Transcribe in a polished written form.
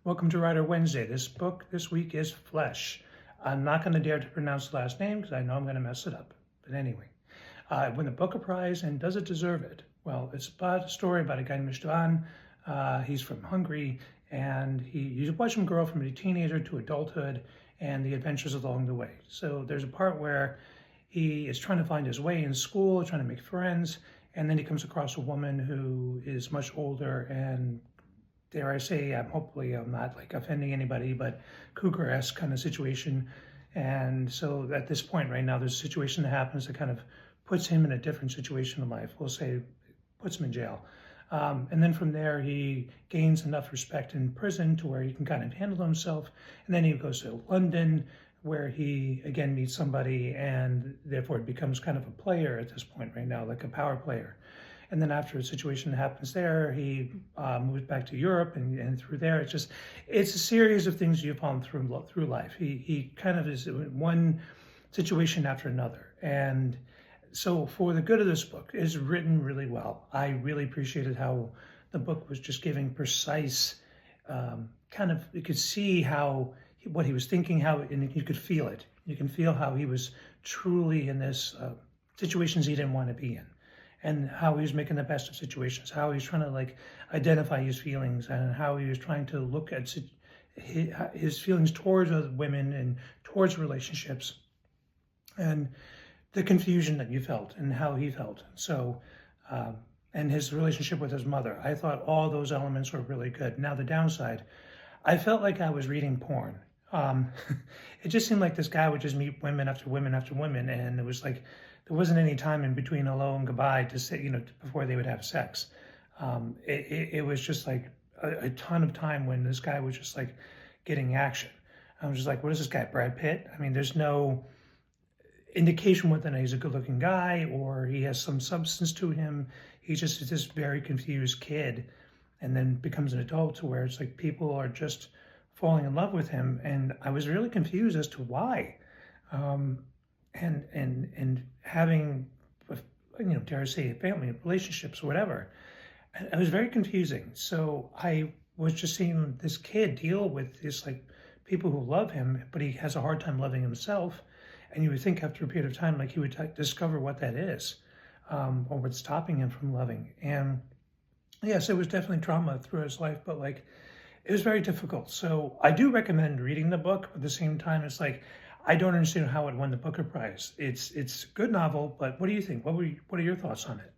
Welcome to Writer Wednesday. This book this week is Flesh. I'm not going to dare to pronounce the last name because I know I'm going to mess it up. But anyway, won the Booker Prize, and does it deserve it? Well, it's about a story about a guy named Istvan. He's from Hungary, and you watch him grow from a teenager to adulthood and the adventures along the way. So there's a part where he is trying to find his way in school, trying to make friends, and then he comes across a woman who is much older and, dare I say, hopefully I'm not like offending anybody, but cougar-esque kind of situation. And so at this point right now, there's a situation that happens that kind of puts him in a different situation in life. We'll say puts him in jail. And then from there, he gains enough respect in prison to where he can kind of handle himself. And then he goes to London, where he again meets somebody, and therefore it becomes kind of a player at this point right now, like a power player. And then after a situation that happens there, he moves back to Europe, and through there, it's a series of things you've gone through life. He kind of is in one situation after another. And so for the good of this book, it's written really well. I really appreciated how the book was just giving precise, you could see what he was thinking, and you could feel it. You can feel how he was truly in this situations he didn't want to be in, and how he was making the best of situations, how he was trying to identify his feelings, and how he was trying to look at his feelings towards other women and towards relationships, and the confusion that you felt and how he felt. So, and his relationship with his mother. I thought all those elements were really good. Now the downside, I felt like I was reading porn. It just seemed like this guy would just meet women after women after women, and it was like there wasn't any time in between hello and goodbye to say, before they would have sex. It was just like a ton of time when this guy was just like getting action. I was just like, what is this guy, Brad Pitt? I mean, there's no indication whether he's a good-looking guy or he has some substance to him. He just is this very confused kid, and then becomes an adult to where it's like people are just falling in love with him, and I was really confused as to why. And having, dare I say, family relationships or whatever. It was very confusing. So I was just seeing this kid deal with this people who love him, but he has a hard time loving himself. And you would think after a period of time, he would discover what that is, or what's stopping him from loving. And yes, it was definitely trauma through his life, but it was very difficult. So I do recommend reading the book. At the same time, it's I don't understand how it won the Booker Prize. It's a good novel, but what do you think? What are your thoughts on it?